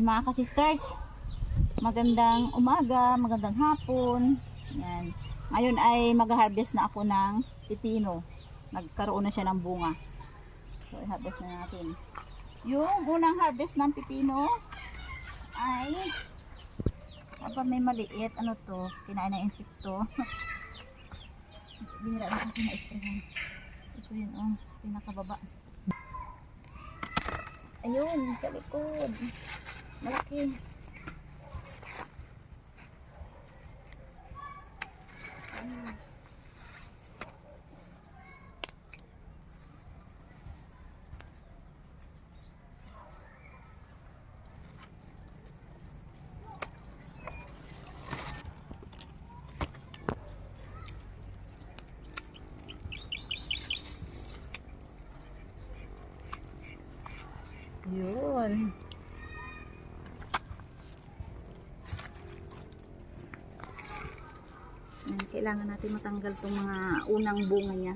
mga ka-sisters, magandang umaga, magandang hapon. Yan. Ngayon ay mag-harvest na ako ng pipino. Nagkaroon na siya ng bunga. So i-harvest na natin. Yung unang harvest ng pipino ay kapag may maliit, ano to, kinain ng insekto. Bihira na kasi na-sprayan. Ito yun, oh, pinakababa. Ayun, sa likod. Malaki. Yun. Kailangan natin matanggal itong mga unang bunga niya.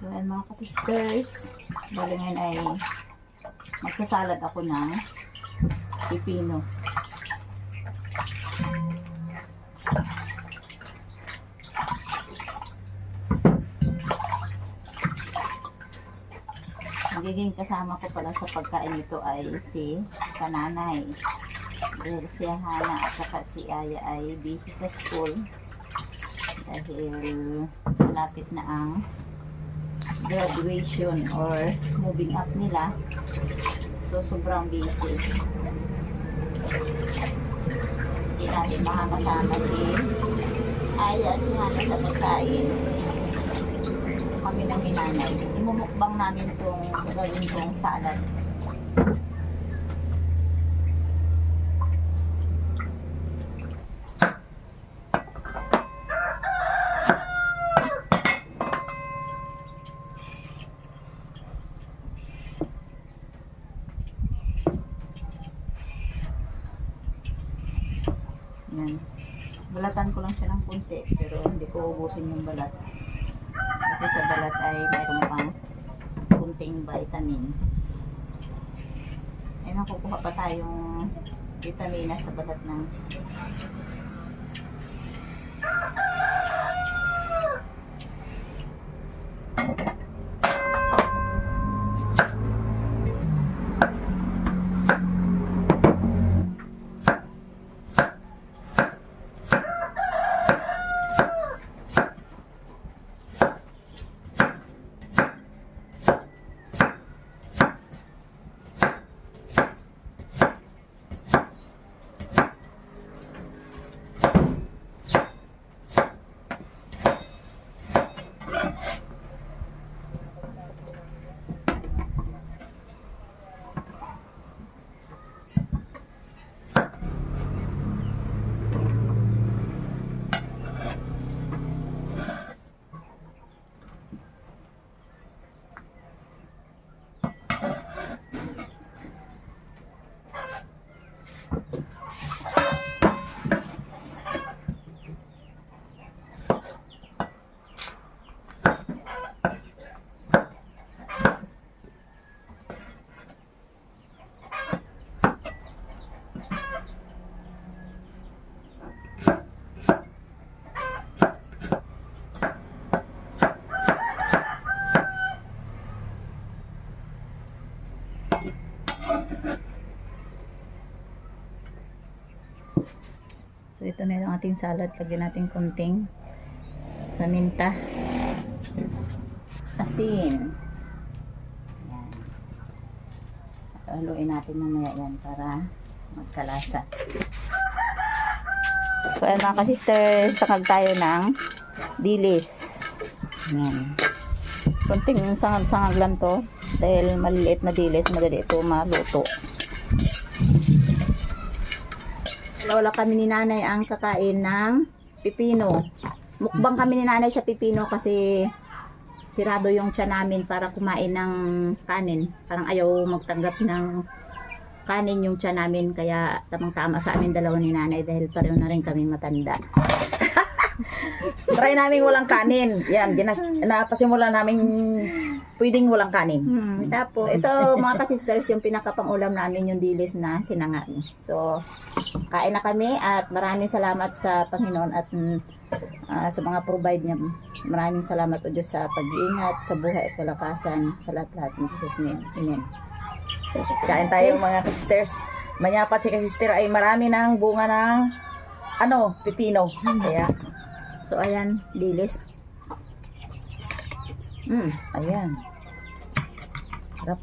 So ayan mga ka-sisters, bali ngayon ay magsasalad ako ng pipino. Magiging kasama ko pala sa pagkain nito ay si kananay. Dahil si Hana at saka si Aya ay busy sa school. Dahil malapit na ang graduation or moving up nila. So sobrang busy. Hindi natin makakasama si Aya at si Hana sa pagkain. Kami ng minanay. Imumukbang namin itong gagawin kong salad. Yan. Balatan ko lang siya ng kunti pero hindi ko ubusin yung balat. Kasi sa balat ay mayroon pang kunting vitamins. Ay makukuha pa tayong vitamina sa balat ng So ito na yung ating salad. Lagyan natin konting paminta, asin. Yan. Haluin natin mamaya yan para magkalasa. So ayan mga ka-sisters, sakag tayo ng dilis. Yan. Kunting sangag-sangag lang to dahil maliliit na dilis, madali ito maluto. Lola kami ni nanay ang kakain ng pipino. Mukbang kami ni nanay sa pipino kasi sirado yung tiyan namin para kumain ng kanin. Parang ayaw magtanggap ng kanin yung tiyan namin, kaya tamang-tama sa amin dalawa ni nanay dahil pareho na rin kami matanda. Try namin walang kanin. Yan, napasimula namin pwedeng walang kanin. Tapos, ito mga ka-sisters, yung pinakapang-ulam namin yung dilis na sinangag. So, kain na kami at maraming salamat sa Panginoon at sa mga provide niya. Maraming salamat o Diyos sa pag-iingat, sa buhay at kalakasan, sa lahat-lahat. In Jesus' name. Amen. Kain tayo mga ka-sisters. Manyapat si ka-sister ay marami ng bunga ng pipino. Kaya, so, ayan, dilis. ayan. Sarap.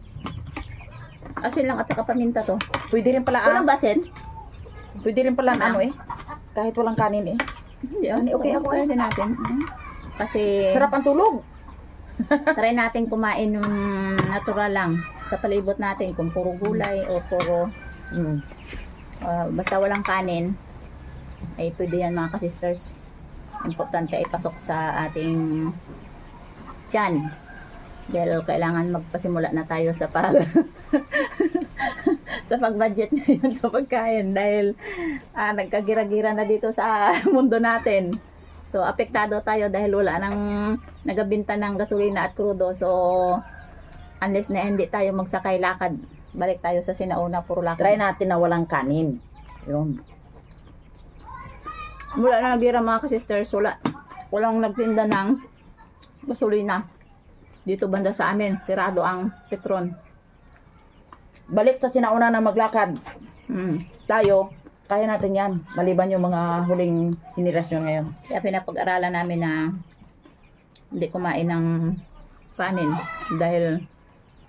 Asin lang at saka paminta to. Pwede rin pala Walang basin? Pwede rin pala kahit walang kanin Hindi, okay, okay din natin. Kasi, Sarap ang tulog. try natin kumain ng natural lang sa palibot natin, kung puro gulay o puro basta walang kanin ay pwede yan mga ka-sisters. Importante ay pasok sa ating tiyan dahil kailangan magpasimula na tayo sa sa pag-budget ngayon sa pagkain dahil nagkagira-gira na dito sa mundo natin. So, apektado tayo dahil wala nang nagabinta ng gasolina at krudo. So, unless na hindi tayo magsakay lakad, balik tayo sa sinauna, puro lakad. Try natin na walang kanin. Yun. Mula na nagbira mga ka-sisters, walang nagtinda ng gasolina. Dito banda sa amin, sirado ang Petron. Balik sa sinauna na maglakad. Tayo, kaya natin yan. Maliban yung mga huling henerasyon ngayon. Kaya pinapag-aralan namin na hindi kumain ng kanin dahil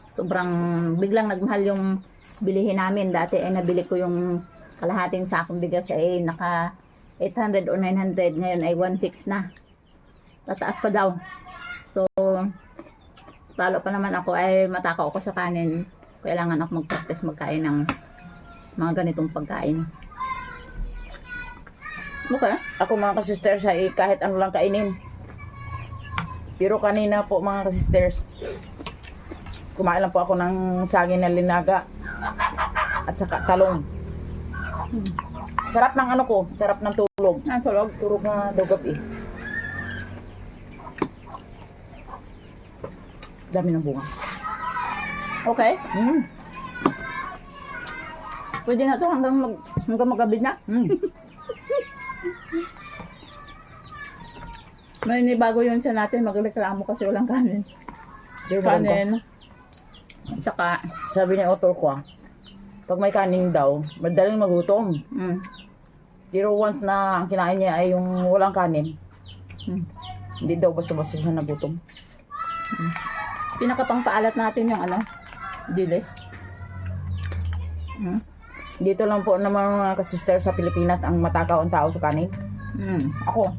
sobrang biglang nagmahal yung bilihin namin. Dati ay nabili ko yung kalahating sakong bigas ay naka 800 o 900. Ngayon ay 1.6 na. Tataas pa daw. So, talo pa naman ako ay matakaw ako sa kanin. Kailangan ako mag-practice magkain ng mga ganitong pagkain. Okay. Ako mga ka-sisters ay kahit ano lang kainin. Pero kanina po mga ka-sisters, kumain lang po ako ng saging na linaga at saka talong. Sarap ng sarap ng tulog. Tulog na daw gabi. Dami ng bunga. Okay. Pwede na ito hanggang magabi na. May nibago yun sa natin, magreklamo kasi walang kanin. Kanin. Saka, Sabi ni author ko, pag may kanin daw, madaling magutom. Pero once na ang kinain niya ay yung walang kanin, hindi daw basta-basta siya nagutom. pinakapangpaalat natin yung dilis. Dito lang po naman mga ka-sister sa Pilipinas ang matakaw ang tao sa kanin. Ako.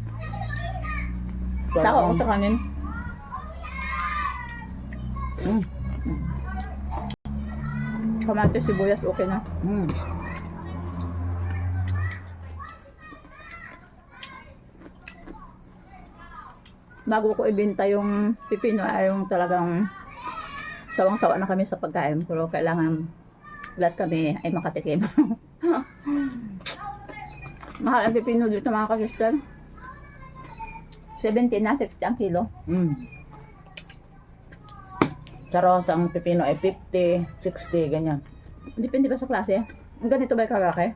Tao ako sa kanin. Kamatis, sibuyas, okay na. Bago ko ibenta yung pipino ay yung talagang sawang-sawa na kami sa pagkain. Pero kailangan lahat kami ay makatikim. Mahal ang pipino dito mga ka-sister. 70 na, 60 ang kilo. Sa Ross, ang pipino ay 50, 60, ganyan. Depende ba sa klase? Ang ganito ba yung kalaki?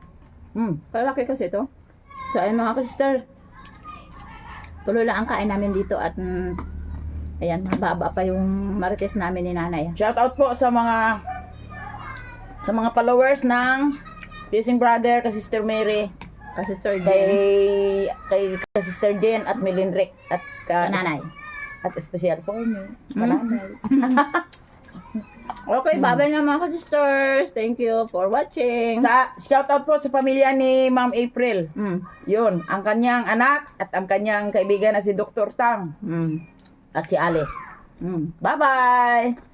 Kalaki kasi ito. So ayun mga ka-sister, tuloy lang ang kain namin dito at ayan, mababa pa yung marites namin ni nanay. Shout out po sa mga followers ng Blessing Brother, kay Sister Mary, Kasi Sister kay ka Sister Jen at Milinric at Nanay. at special for me. Kananay. Okay, bye-bye nga mga sisters. Thank you for watching. Sa shout out po sa pamilya ni Ma'am April. Mm. Yun, ang kanyang anak at ang kanyang kaibigan na si Dr. Tang Mm. at si Ale. Mm. Bye-bye!